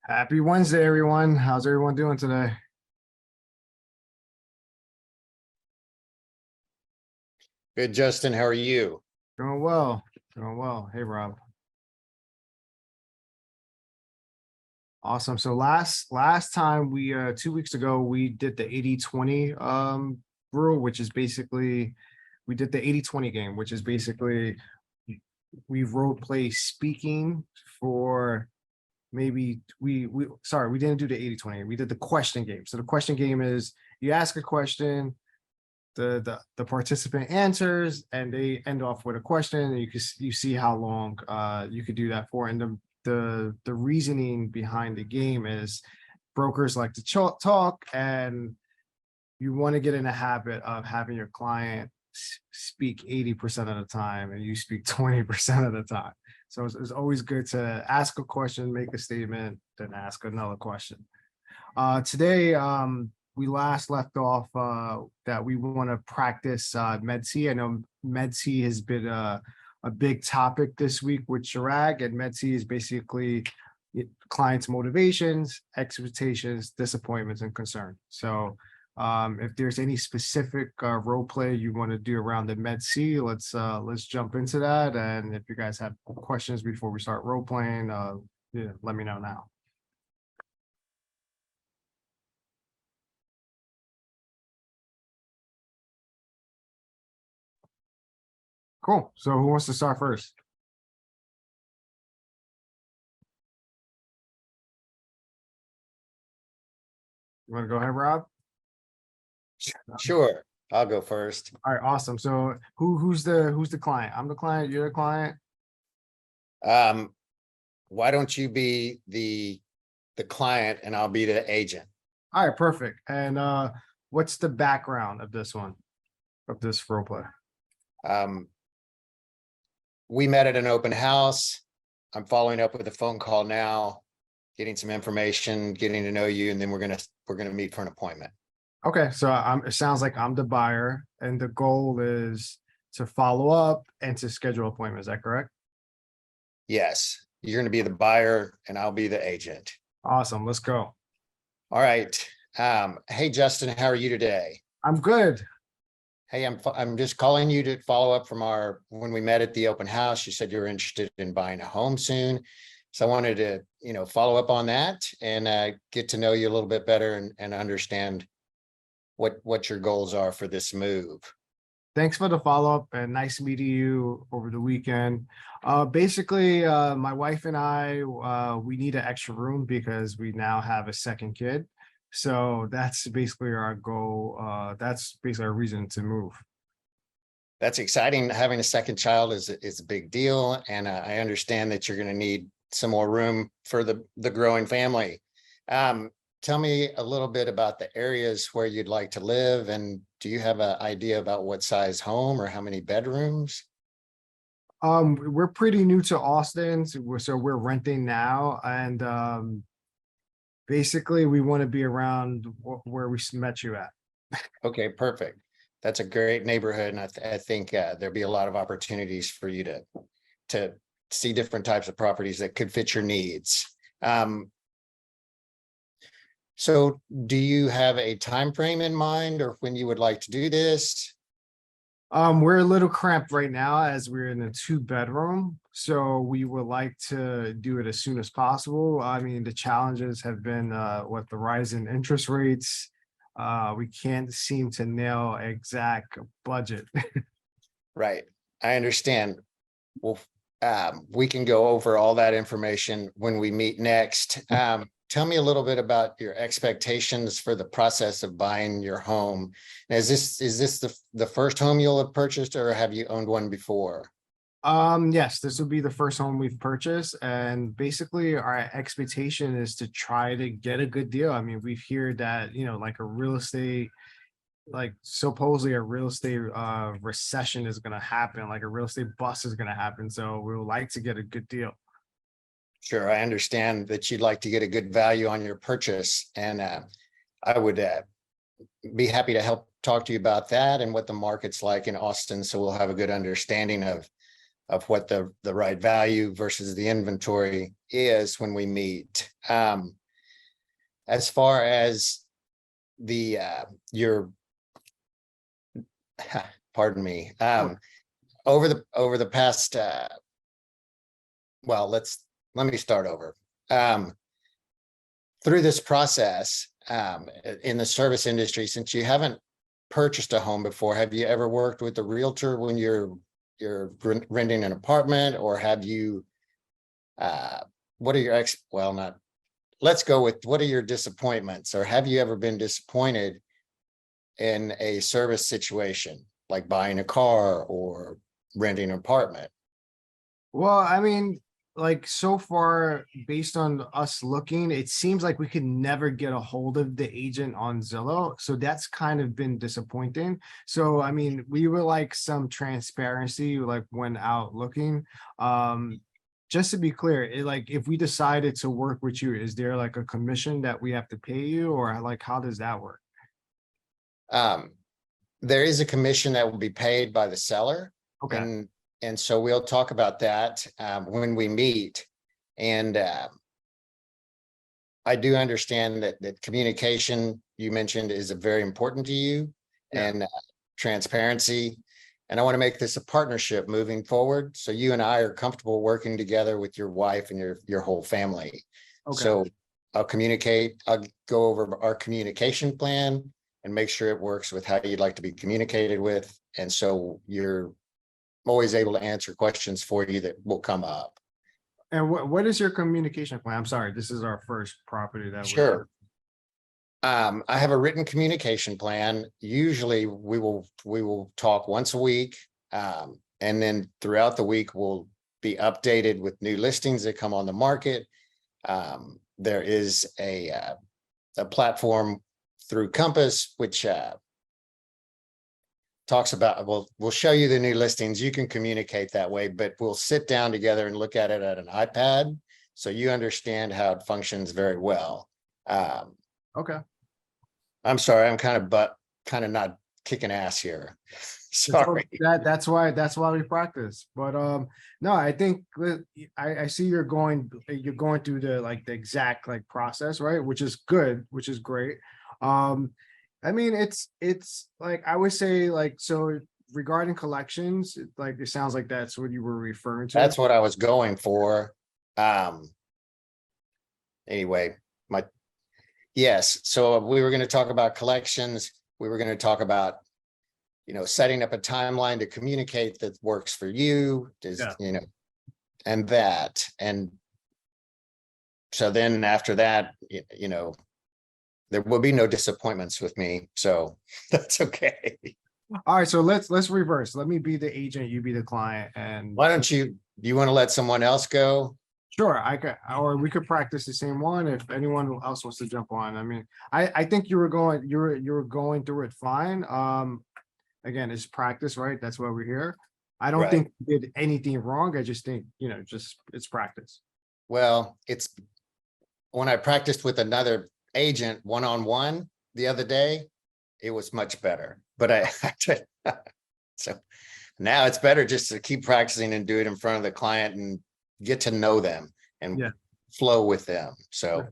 Happy Wednesday, everyone. How's everyone doing today? Good, Justin. How are you? Doing well. Doing well. Hey, Rob. Awesome. So last time 2 weeks ago, we did the 80-20 rule, which is basically we did the 80-20 game, which is basically we role play speaking for maybe we didn't do the 80-20. We did the question game. So the question game is you ask a question, the participant answers, and they end off with a question, and you see how long you could do that for. And the reasoning behind the game is brokers like to talk, and you want to get in a habit of having your client speak 80% of the time and you speak 20% of the time. So it's always good to ask a question, make a statement, then ask another question. Today, we last left off that we want to practice MedC. I know MedC has been a big topic this week with Chirag, and MedC is basically clients' motivations, expectations, disappointments, and concern. So if there's any specific role play you want to do around the MedC, let's jump into that. And if you guys have questions before we start role playing, let me know now. Cool. So who wants to start first? You want to go ahead, Rob? Sure. I'll go first. All right, awesome. So who's the client? I'm the client, you're the client. Why don't you be the client and I'll be the agent? All right, perfect. And what's the background of this one, of this role play? We met at an open house. I'm following up with a phone call now, getting some information, getting to know you, and then we're gonna meet for an appointment. Okay, so it sounds like I'm the buyer, and the goal is to follow up and to schedule appointments. Is that correct? Yes, you're gonna be the buyer and I'll be the agent. Awesome. Let's go. All right. Hey, Justin, how are you today? I'm good. Hey, I'm just calling you to follow up from when we met at the open house. You said you were interested in buying a home soon. So I wanted to, follow up on that and get to know you a little bit better and understand what your goals are for this move. Thanks for the follow-up, and nice meeting you over the weekend. Basically, my wife and I, we need an extra room because we now have a second kid. So that's basically our goal. That's basically our reason to move. That's exciting. Having a second child is a big deal. And I understand that you're going to need some more room for the growing family. Tell me a little bit about the areas where you'd like to live. And do you have an idea about what size home or how many bedrooms? We're pretty new to Austin, so we're renting now. And basically we want to be around where we met you at. Okay, perfect. That's a great neighborhood. And I think there'll be a lot of opportunities for you to see different types of properties that could fit your needs. So do you have a time frame in mind or when you would like to do this? We're a little cramped right now as we're in a 2-bedroom, so we would like to do it as soon as possible. I mean, the challenges have been what the rise in interest rates. We can't seem to nail exact budget. Right. I understand. Well, we can go over all that information when we meet next. Tell me a little bit about your expectations for the process of buying your home. Now, is this the first home you'll have purchased, or have you owned one before? Yes, this will be the first home we've purchased, and basically our expectation is to try to get a good deal. I mean, we've heard that, like a real estate, like supposedly a real estate recession is going to happen, like a real estate bust is going to happen. So we would like to get a good deal. Sure, I understand that you'd like to get a good value on your purchase, and I would be happy to help talk to you about that and what the market's like in Austin, so we'll have a good understanding of of what the right value versus the inventory is when we meet. As far as the your pardon me, over the past well, let me start over. Through this process, in the service industry, since you haven't purchased a home before, have you ever worked with a realtor when you're renting an apartment, or have you what are your well, not, let's go with, what are your disappointments, or have you ever been disappointed in a service situation, like buying a car or renting an apartment? Well, I mean, like so far, based on us looking, it seems like we could never get a hold of the agent on Zillow. So that's kind of been disappointing. So, I mean, we would like some transparency, like when out looking. Just to be clear, like if we decided to work with you, is there like a commission that we have to pay you, or like how does that work? There is a commission that will be paid by the seller. Okay. And so we'll talk about that when we meet. And I do understand that communication, you mentioned, is very important to you. Yeah. And transparency. And I want to make this a partnership moving forward. So you and I are comfortable working together with your wife and your whole family. Okay. So I'll go over our communication plan and make sure it works with how you'd like to be communicated with. And so you're always able to answer questions for you that will come up. And what is your communication plan? I'm sorry, this is our first property that Sure. I have a written communication plan. Usually we will talk once a week. And then throughout the week, we'll be updated with new listings that come on the market. There is a platform through Compass, which talks about, we'll show you the new listings. You can communicate that way, but we'll sit down together and look at it at an iPad, so you understand how it functions very well. Okay. I'm sorry, I'm kind of not kicking ass here. Sorry. That's why we practice. But no, I think I see you're going through the exact like process, right? Which is good, which is great. I mean, it's like I would say, like, so regarding collections, like it sounds like that's what you were referring to. That's what I was going for. Anyway, yes. So we were going to talk about collections. We were going to talk about, setting up a timeline to communicate that works for you, and that. And so then after that, there will be no disappointments with me. So that's okay. All right. So let's reverse. Let me be the agent, you be the client. And why don't you want to let someone else go? Sure, I could, or we could practice the same one if anyone else wants to jump on. I mean, I think you were going through it fine. Again, it's practice, right? That's why we're here. I don't think you did anything wrong. I just think, just it's practice. Well, it's when I practiced with another agent one-on-one the other day, it was much better. But so now it's better just to keep practicing and do it in front of the client and get to know them and flow with them. So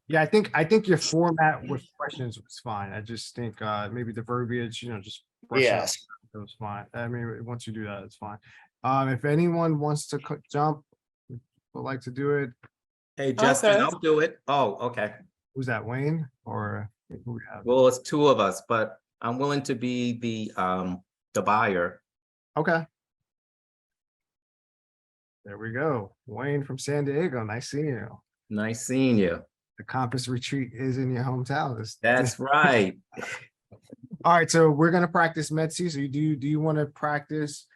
yeah, I think your format with questions was fine. I just think maybe the verbiage, just brush it up. It was fine. I mean, once you do that, it's fine. If anyone wants to jump, would like to do it. Hey, Justin, I'll do it. Oh, okay. Who's that, Wayne or who we have? Well, it's two of us, but I'm willing to be the buyer. Okay. There we go. Wayne from San Diego. Nice seeing you. Nice seeing you. The Compass Retreat is in your hometown. That's right. All right. So we're going to practice Metsi. So do you want to practice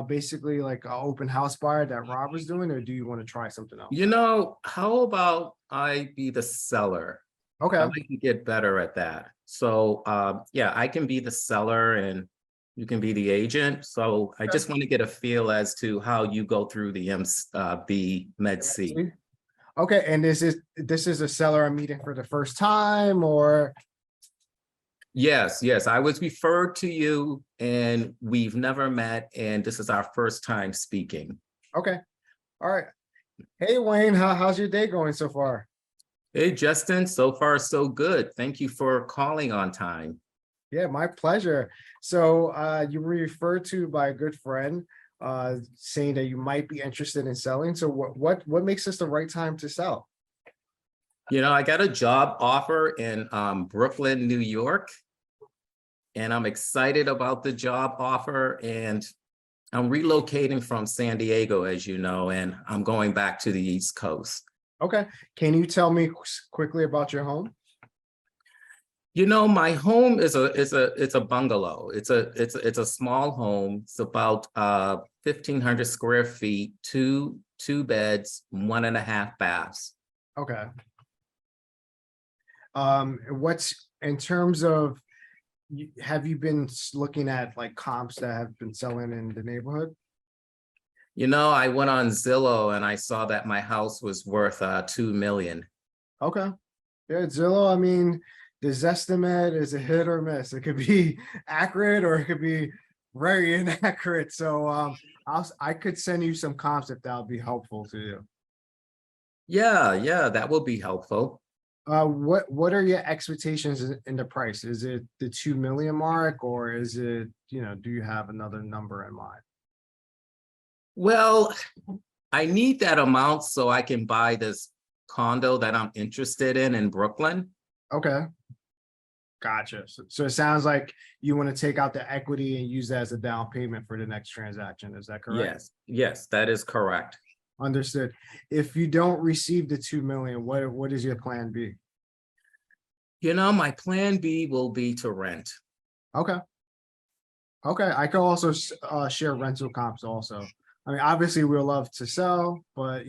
basically like an open house buyer that Rob was doing, or do you want to try something else? How about I be the seller? Okay. I'd like to get better at that. So yeah, I can be the seller and you can be the agent. So I just want to get a feel as to how you go through the Med-C. Okay, and this is a seller I'm meeting for the first time, or Yes, yes, I was referred to you and we've never met, and this is our first time speaking. Okay. All right. Hey, Wayne, how's your day going so far? Hey, Justin, so far so good. Thank you for calling on time. Yeah, my pleasure. So you were referred to by a good friend saying that you might be interested in selling. So what makes this the right time to sell? You know, I got a job offer in Brooklyn, New York, and I'm excited about the job offer. And I'm relocating from San Diego, as you know, and I'm going back to the East Coast. Okay. Can you tell me quickly about your home? You know, my home is a bungalow. It's a small home. It's about 1,500 square feet, two beds, 1.5 baths. Okay. What's in terms of have you been looking at like comps that have been selling in the neighborhood? You know, I went on Zillow and I saw that my house was worth 2 million. Okay. Yeah, Zillow, I mean, the Zestimate is a hit or miss. It could be accurate or it could be very inaccurate. So I could send you some comps if that would be helpful to you. Yeah, yeah, that will be helpful. What are your expectations in the price? Is it the 2 million mark or is it, do you have another number in mind? Well, I need that amount so I can buy this condo that I'm interested in Brooklyn. Okay. Gotcha. So it sounds like you want to take out the equity and use that as a down payment for the next transaction. Is that correct? Yes, yes, that is correct. Understood. If you don't receive the 2 million, what is your plan B? You know, my plan B will be to rent. Okay. Okay. I can also share rental comps also. I mean, obviously we'll love to sell, but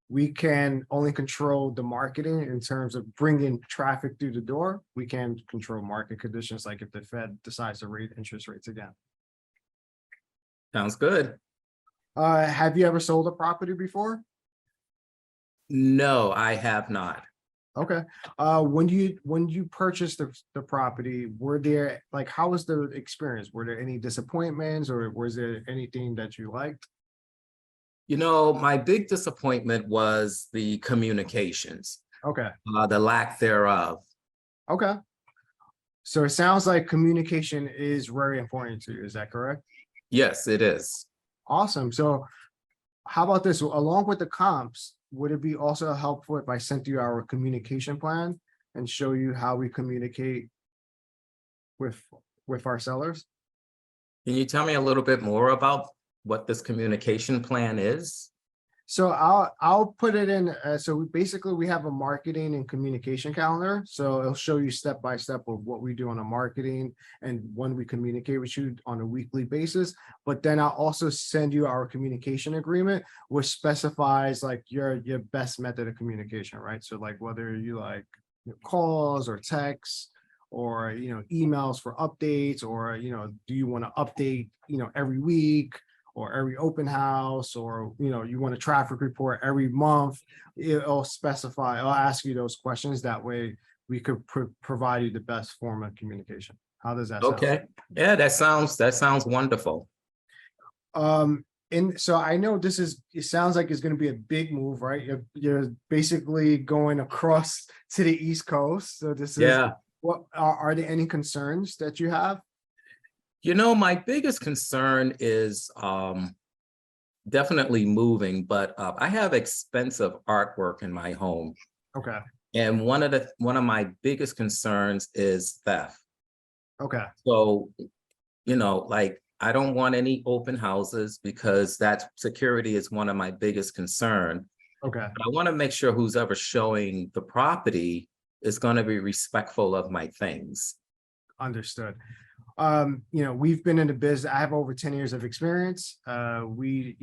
we can only control the marketing in terms of bringing traffic through the door. We can control market conditions, like if the Fed decides to raise interest rates again. Sounds good. Have you ever sold a property before? No, I have not. Okay. When you purchased the property, were there like how was the experience? Were there any disappointments or was there anything that you liked? You know, my big disappointment was the communications, Okay. the lack thereof. Okay. So it sounds like communication is very important to you. Is that correct? Yes, it is. Awesome. So how about this? Along with the comps, would it be also helpful if I sent you our communication plan and show you how we communicate with with our sellers? Can you tell me a little bit more about what this communication plan is? So I'll put it in. So we have a marketing and communication calendar. So it'll show you step by step of what we do on a marketing and when we communicate with you on a weekly basis. But then I'll also send you our communication agreement, which specifies like your best method of communication, right? So like whether you like calls or texts or emails for updates or do you want to update every week or every open house, or you want a traffic report every month. It'll specify, I'll ask you those questions. That way we could provide you the best form of communication. How does that sound? Okay. Yeah, that sounds wonderful. And so I know it sounds like it's going to be a big move, right? You're basically going across to the East Coast. So this is Yeah. what are there any concerns that you have? You know, my biggest concern is definitely moving, but I have expensive artwork in my home. Okay. And one of my biggest concerns is theft. Okay. So, like I don't want any open houses because that security is one of my biggest concern. Okay. But I want to make sure who's ever showing the property is going to be respectful of my things. Understood. We've been in the business. I have over 10 years of experience. We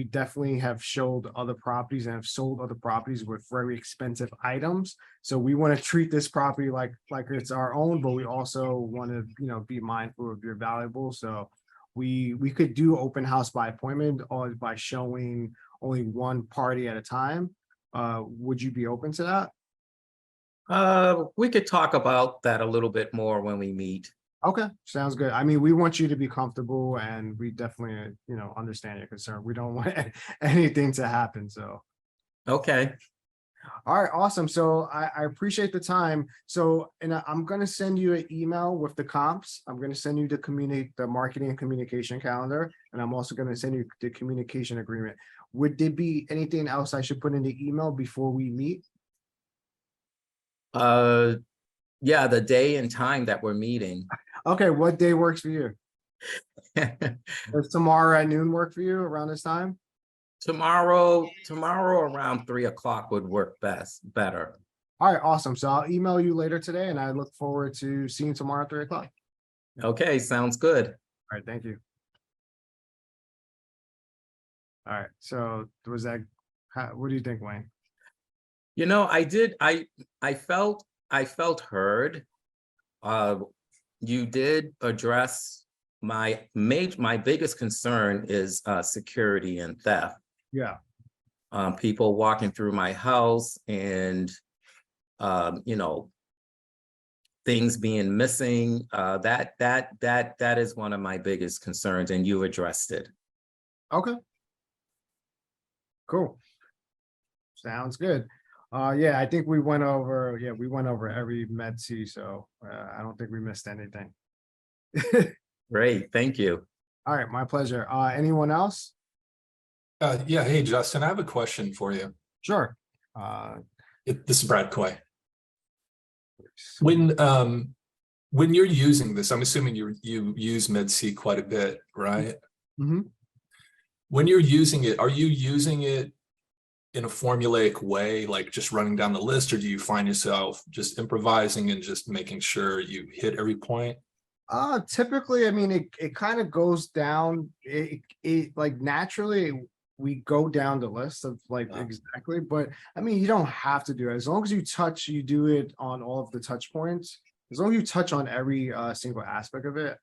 definitely have showed other properties and have sold other properties with very expensive items. So we want to treat this property like it's our own, but we also want to, be mindful of your valuables. So we could do open house by appointment or by showing only one party at a time. Would you be open to that? We could talk about that a little bit more when we meet. Okay, sounds good. I mean, we want you to be comfortable and we definitely, understand your concern. We don't want anything to happen. So, Okay, all right, awesome. So I appreciate the time. So, and I'm going to send you an email with the comps. I'm going to send you the marketing and communication calendar. And I'm also going to send you the communication agreement. Would there be anything else I should put in the email before we meet? yeah, the day and time that we're meeting. Okay, what day works for you? Does tomorrow at noon work for you around this time? Tomorrow around 3 o'clock would work better. All right, awesome. So I'll email you later today and I look forward to seeing you tomorrow at 3 o'clock. Okay, sounds good. All right, thank you. All right, so was that, what do you think, Wayne? You know, I felt heard. You did address my biggest concern is security and theft. Yeah, People walking through my house and things being missing. That is one of my biggest concerns, and you addressed it. okay. Cool. Sounds good. Yeah, I think we went over every Med C, so I don't think we missed anything. Great, thank you. All right, my pleasure. Anyone else? Yeah, hey, Justin, I have a question for you. Sure. This is Brad Coy. When you're using this, I'm assuming you use MedC quite a bit, right? Mm-hmm. When you're using it, are you using it in a formulaic way, like just running down the list, or do you find yourself just improvising and just making sure you hit every point? Typically, I mean, it kind of goes down, it like naturally we go down the list of like exactly, but I mean, you don't have to do it. As long as you do it on all of the touch points, as long as you touch on every single aspect of it.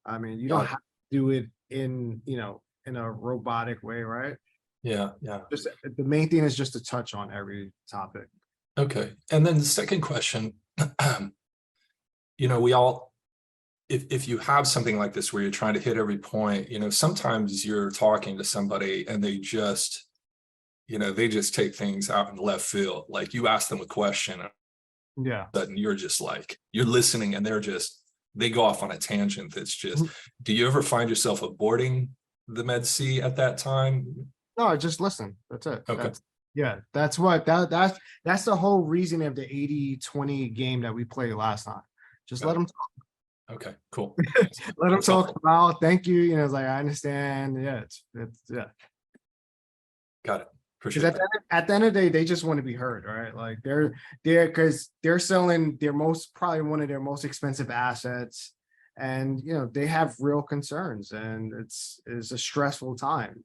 I mean, you don't have to do it in a robotic way, right? Yeah. Just the main thing is just to touch on every topic. Okay. And then the second question, we all, if you have something like this where you're trying to hit every point, sometimes you're talking to somebody and they just take things out in left field. Like you ask them a question, Yeah. and you're just like, you're listening and they go off on a tangent. That's just, do you ever find yourself aborting the Med C at that time? No, just listen. That's it. Okay. That's that's the whole reason of the 80-20 game that we played last time. Just let them talk. Okay, cool. Let them talk about, thank you. It's like, I understand. Yeah, it's got it. Because at the end of the day, they just want to be heard, right? Like because they're selling probably one of their most expensive assets, and they have real concerns, and it's a stressful time.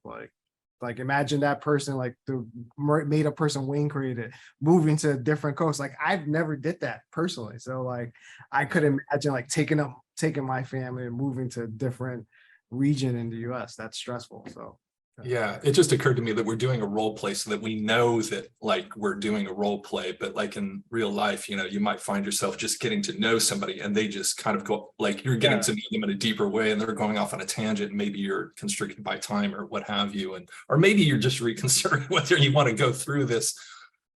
Like imagine that person, like the made up person Wayne created, moving to a different coast. Like I've never did that personally. So like I could imagine like taking my family and moving to a different region in the US. That's stressful. So yeah, it just occurred to me that we're doing a role play so that we know that like we're doing a role play, but like in real life, you might find yourself just getting to know somebody and they just kind of go like you're getting to know them in a deeper way and they're going off on a tangent. And maybe you're constricted by time or what have you. Or maybe you're just reconsidering whether you want to go through this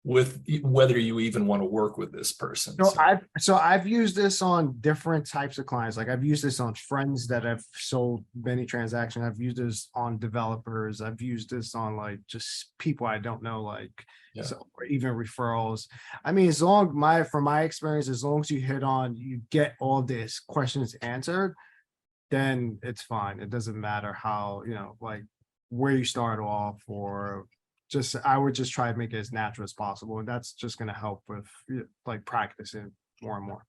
with whether you even want to work with this person. So I've used this on different types of clients. Like I've used this on friends that have sold many transactions. I've used this on developers. I've used this on like just people I don't know, like so, or even referrals. I mean, from my experience, as long as you get all these questions answered, then it's fine. It doesn't matter how, like where you start off, or I would just try to make it as natural as possible. And that's just going to help with like practicing more and more.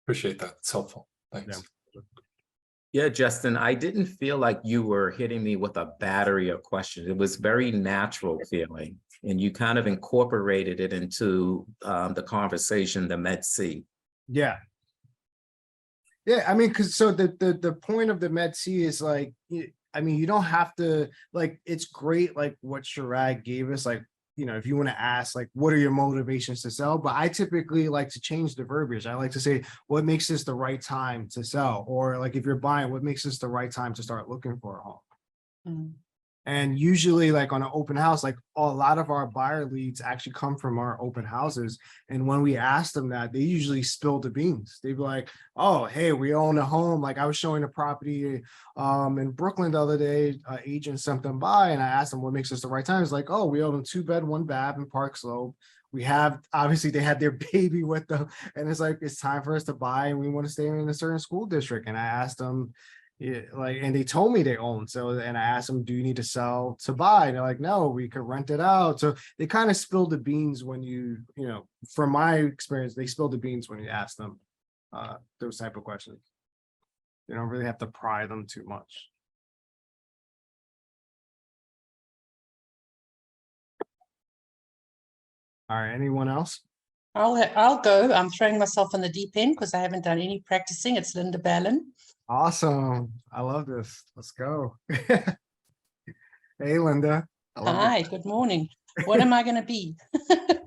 Appreciate that. It's helpful. Thanks. Yeah, Justin, I didn't feel like you were hitting me with a battery of questions. It was very natural feeling, and you kind of incorporated it into the conversation, the Med C. Yeah. Yeah, I mean, because so the point of the Med C is like, I mean, you don't have to, like, it's great, like what Chirag gave us, like you know, if you want to ask like, what are your motivations to sell? But I typically like to change the verbiage. I like to say, what makes this the right time to sell? Or like, if you're buying, what makes this the right time to start looking for a home? Mm. And usually like on an open house, like a lot of our buyer leads actually come from our open houses. And when we ask them that, they usually spill the beans. They'd be like, oh, hey, we own a home. Like I was showing a property in Brooklyn the other day, agent sent them by and I asked them what makes this the right time. It's like, oh, we own a 2-bed, 1-bath in Park Slope. We have, obviously they had their baby with them and it's like, it's time for us to buy and we want to stay in a certain school district. And I asked them, yeah, like, and they told me they own. So, and I asked them, do you need to sell to buy? And they're like, no, we could rent it out. So they kind of spill the beans when you know, from my experience, they spill the beans when you ask them those type of questions. You don't really have to pry them too much. All right, anyone else? I'll go. I'm throwing myself in the deep end because I haven't done any practicing. It's Linda Ballin. Awesome. I love this. Let's go. Hey, Linda. I love Hi, good morning. What am I going to be?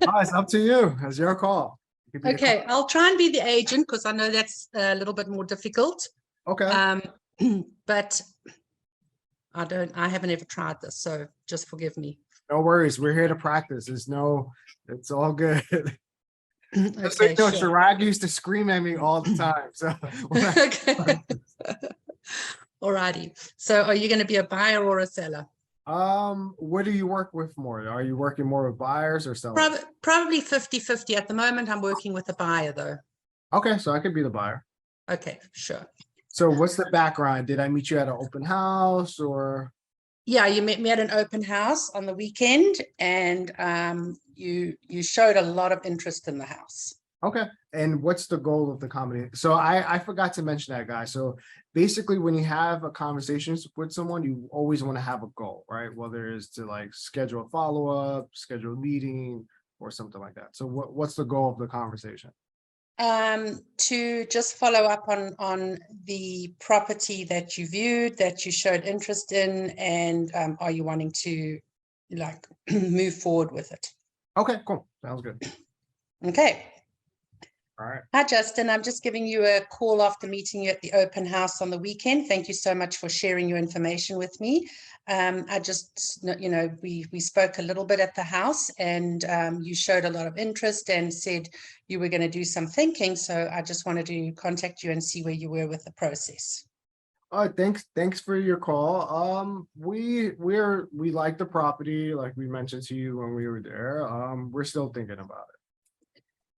Oh, it's up to you. It's your call. You could be the Okay, I'll try and be the agent because I know that's a little bit more difficult. Okay. But I haven't ever tried this, so just forgive me. No worries. We're here to practice. It's all good. Just so Okay, you know, sure. Chirag used to scream at me all the time. So when I- Okay. Alrighty. So are you going to be a buyer or a seller? what do you work with more? Are you working more with buyers or sellers? Probably 50-50. At the moment, I'm working with a buyer though. Okay, so I could be the buyer. Okay, sure. So what's the background? Did I meet you at an open house or? Yeah, you met me at an open house on the weekend and you showed a lot of interest in the house. Okay. And what's the goal of the comedy? So I forgot to mention that, guy. So basically when you have a conversation with someone, you always want to have a goal, right? Whether it's to like schedule a follow-up, schedule a meeting or something like that. So what's the goal of the conversation? To just follow up on the property that you viewed, that you showed interest in, and are you wanting to like move forward with it? Okay, cool. Sounds good. Okay. All right. Hi, Justin. I'm just giving you a call after meeting you at the open house on the weekend. Thank you so much for sharing your information with me. I just, you know, we spoke a little bit at the house and you showed a lot of interest and said you were going to do some thinking. So I just wanted to contact you and see where you were with the process. Thanks for your call. We like the property, like we mentioned to you when we were there. We're still thinking about it.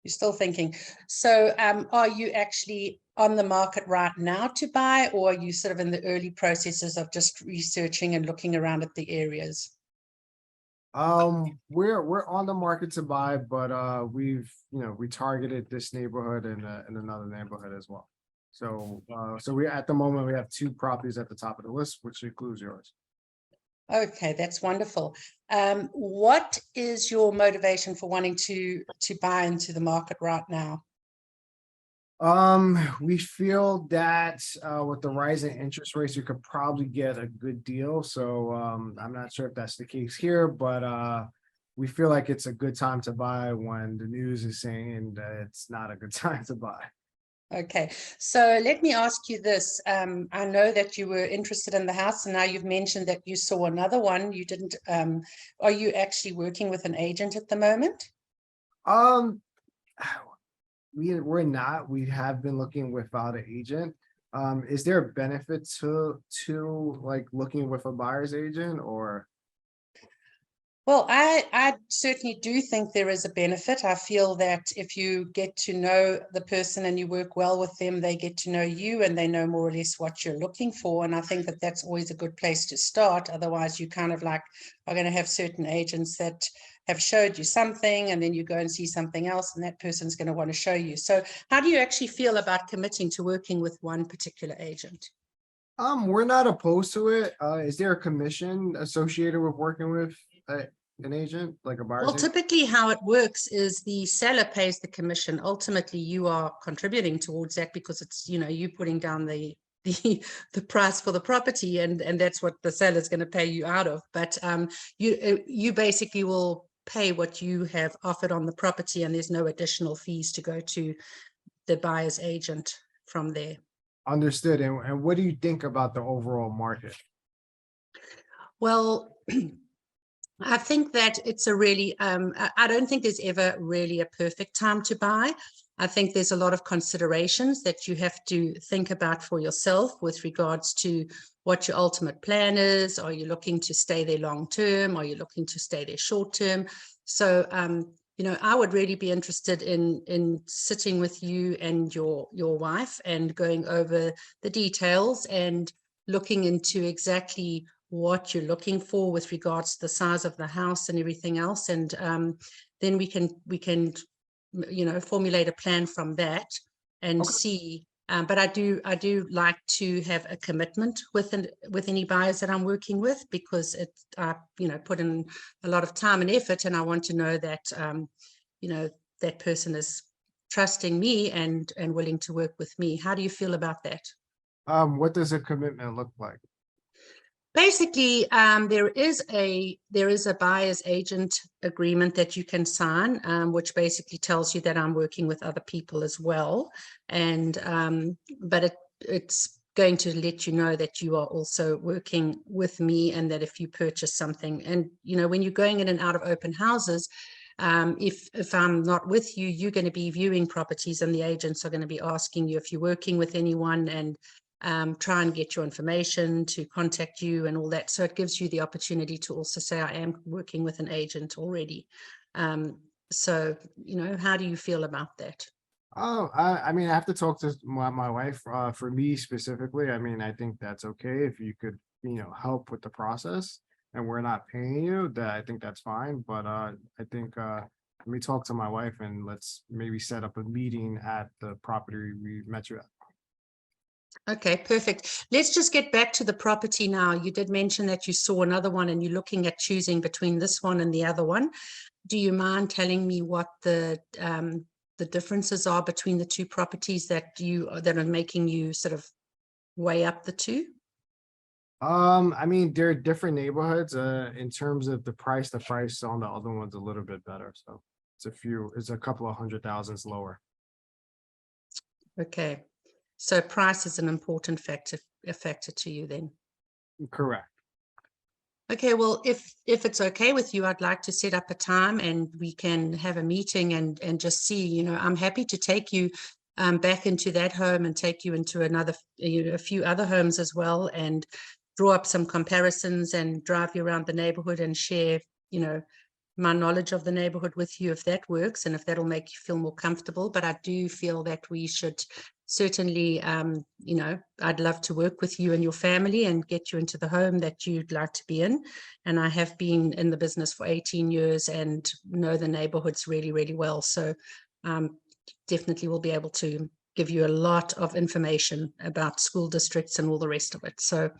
You're still thinking. So are you actually on the market right now to buy, or are you sort of in the early processes of just researching and looking around at the areas? We're on the market to buy, but we targeted this neighborhood and another neighborhood as well. So we at the moment we have 2 properties at the top of the list, which includes yours. Okay, that's wonderful. What is your motivation for wanting to buy into the market right now? We feel that with the rising interest rates, you could probably get a good deal. So I'm not sure if that's the case here, but we feel like it's a good time to buy when the news is saying that it's not a good time to buy. Okay, so let me ask you this. I know that you were interested in the house and now you've mentioned that you saw another one. You didn't, are you actually working with an agent at the moment? We're not. We have been looking without an agent. Is there a benefit to like looking with a buyer's agent or? Well, I certainly do think there is a benefit. I feel that if you get to know the person and you work well with them, they get to know you and they know more or less what you're looking for. And I think that that's always a good place to start. Otherwise, you kind of like are going to have certain agents that have showed you something and then you go and see something else and that person's going to want to show you. So how do you actually feel about committing to working with one particular agent? We're not opposed to it. Is there a commission associated with working with an agent, like a buyer's Well, agent? typically how it works is the seller pays the commission. Ultimately, you are contributing towards that because it's, you know, you putting down the price for the property and that's what the seller is going to pay you out of. But you basically will pay what you have offered on the property, and there's no additional fees to go to the buyer's agent from there. Understood. And what do you think about the overall market? Well, I think that it's a really, I don't think there's ever really a perfect time to buy. I think there's a lot of considerations that you have to think about for yourself with regards to what your ultimate plan is. Are you looking to stay there long term? Are you looking to stay there short term? So, you know, I would really be interested in sitting with you and your wife and going over the details and looking into exactly what you're looking for with regards to the size of the house and everything else. And then we can, you know, formulate a plan from that and see. But I do like to have a commitment with any buyers that I'm working with, because I you know, put in a lot of time and effort, and I want to know that you know, that person is trusting me and willing to work with me. How do you feel about that? What does a commitment look like? Basically, there is a buyer's agent agreement that you can sign, which basically tells you that I'm working with other people as well. And but it's going to let you know that you are also working with me, and that if you purchase something, and you know, when you're going in and out of open houses, if I'm not with you, you're going to be viewing properties, and the agents are going to be asking you if you're working with anyone, and try and get your information to contact you and all that. So it gives you the opportunity to also say, I am working with an agent already. So, you know, how do you feel about that? Oh, I mean, I have to talk to my wife. For me specifically, I mean, I think that's okay if you could, you know, help with the process and we're not paying you, that I think that's fine. But I think let me talk to my wife and let's maybe set up a meeting at the property we met you at. Okay, perfect. Let's just get back to the property now. You did mention that you saw another one and you're looking at choosing between this one and the other one. Do you mind telling me what the differences are between the two properties that are making you sort of weigh up the two? I mean, they're different neighborhoods. In terms of the price on the other one's a little bit better. So it's a couple of $100,000s lower. Okay. So price is an important factor to you then. Correct. Okay, well, if it's okay with you, I'd like to set up a time and we can have a meeting and just see, you know, I'm happy to take you back into that home and take you into another, you know, a few other homes as well, and draw up some comparisons and drive you around the neighborhood and share, you know, my knowledge of the neighborhood with you, if that works and if that'll make you feel more comfortable. But I do feel that we should certainly, you know, I'd love to work with you and your family and get you into the home that you'd like to be in. And I have been in the business for 18 years and know the neighborhoods really, really well. So definitely will be able to give you a lot of information about school districts and all the rest of it. So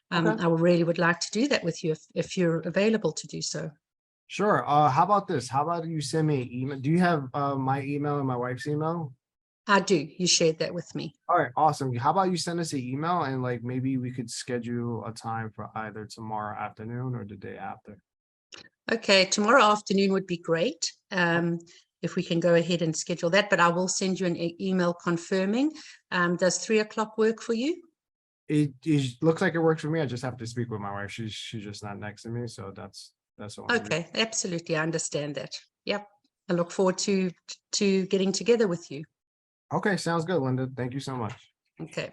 I really would like to do that with you if you're available to do so. Sure. How about this? How about you send me an email? Do you have my email and my wife's email? I do. You shared that with me. All right, awesome. How about you send us an email and like maybe we could schedule a time for either tomorrow afternoon or the day after. Okay, tomorrow afternoon would be great. If we can go ahead and schedule that, but I will send you an email confirming. Does 3 o'clock work for you? It looks like it works for me. I just have to speak with my wife. She's just not next to me, so that's all. Okay, absolutely. I understand that. Yep. I look forward to getting together with you. Okay, sounds good, Linda. Thank you so much. Okay.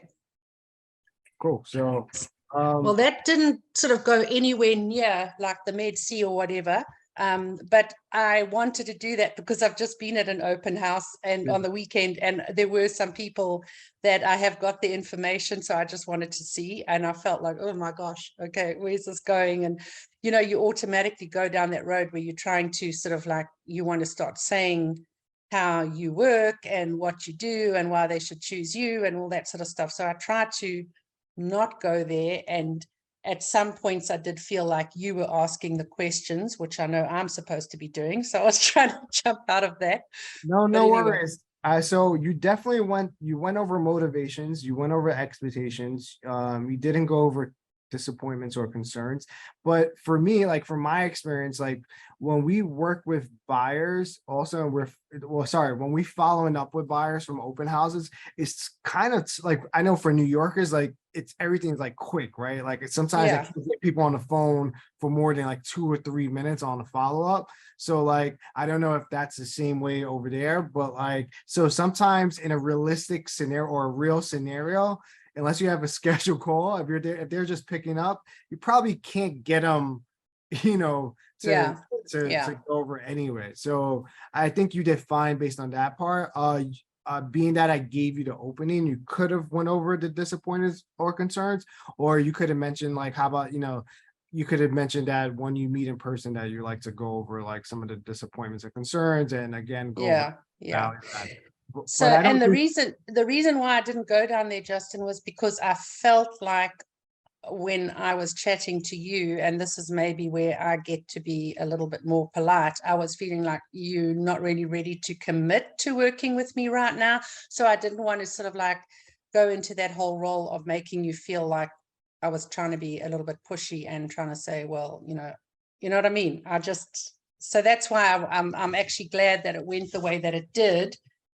Cool. So well, that didn't sort of go anywhere near like the Med C or whatever. But I wanted to do that because I've just been at an open house and on the weekend, and there were some people that I have got the information. So I just wanted to see, and I felt like, oh my gosh, okay, where's this going? And, you know, you automatically go down that road where you're trying to sort of like, you want to start saying how you work and what you do and why they should choose you and all that sort of stuff. So I tried to not go there, and at some points I did feel like you were asking the questions, which I know I'm supposed to be doing. So I was trying to jump out of that. No anyway. worries. So you definitely went over motivations, you went over expectations. You didn't go over disappointments or concerns. But for me, like from my experience, like when we work with buyers, also when we following up with buyers from open houses, it's kind of like, I know for New Yorkers, like everything's like quick, right? Like sometimes I Yeah. can't get people on the phone for more than like 2 or 3 minutes on a follow-up. So like, I don't know if that's the same way over there, but like, so sometimes in a realistic scenario or a real scenario, unless you have a scheduled call, if you're there, if they're just picking up, you probably can't get them, you know, Yeah. to go over anyway. So I think you did fine based on that part. Being that I gave you the opening, you could have went over the disappointments or concerns, or you could have mentioned like, how about, you know, you could have mentioned that when you meet in person that you like to go over like some of the disappointments and concerns, and again, go over Yeah. value add. So, But I don't and think, the reason why I didn't go down there, Justin, was because I felt like when I was chatting to you, and this is maybe where I get to be a little bit more polite, I was feeling like you're not really ready to commit to working with me right now. So I didn't want to sort of like go into that whole role of making you feel like I was trying to be a little bit pushy and trying to say, well, you know what I mean? So that's why I'm actually glad that it went the way that it did.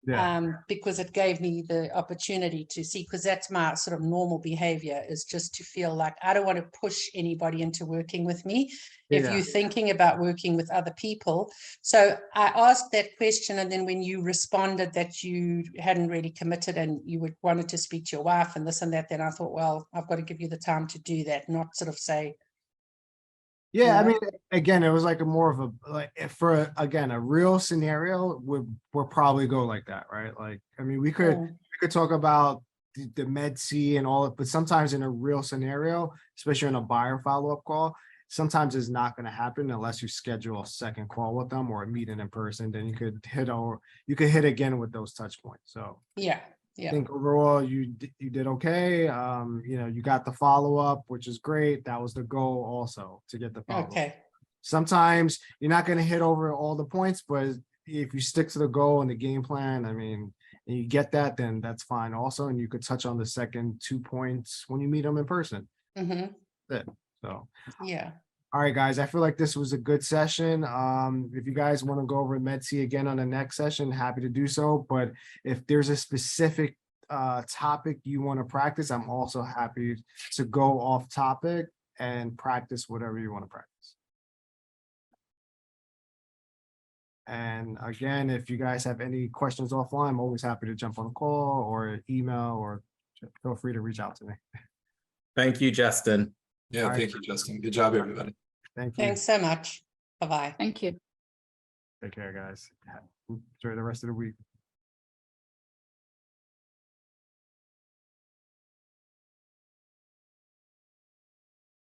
yeah. Because it gave me the opportunity to see, because that's my sort of normal behavior, is just to feel like I don't want to push anybody into working with me if Yeah. you're thinking about working with other people. So I asked that question, and then when you responded that you hadn't really committed and you wanted to speak to your wife and this and that, then I thought, well, I've got to give you the time to do that, not sort of say, Yeah, I know? mean, again, it was like a more of a like for again a real scenario would probably go like that, right? Like, I mean, we could talk about the Med C and all it, but sometimes in a real scenario, especially in a buyer follow-up call, sometimes it's not going to happen unless you schedule a second call with them or a meeting in person. Then you could hit again with those touch points. So Yeah. I think overall you did okay. You know, you got the follow-up, which is great. That was the goal also, to get the follow-up. Okay. Sometimes you're not going to hit over all the points, but if you stick to the goal and the game plan, I mean, and you get that, then that's fine also. And you could touch on the second 2 points when you meet them in person. Mm-hmm. That's it. So, Yeah. all right, guys, I feel like this was a good session. If you guys want to go over MedC again on the next session, happy to do so. But if there's a specific topic you want to practice, I'm also happy to go off topic and practice whatever you want to practice. And again, if you guys have any questions offline, I'm always happy to jump on a call or email, or feel free to reach out to me. Thank you, Justin. Yeah, All right. thank you, Justin. Good job, everybody. Thank you. Thanks so much. Bye-bye. Thank you. Take care, guys. Enjoy the rest of the week.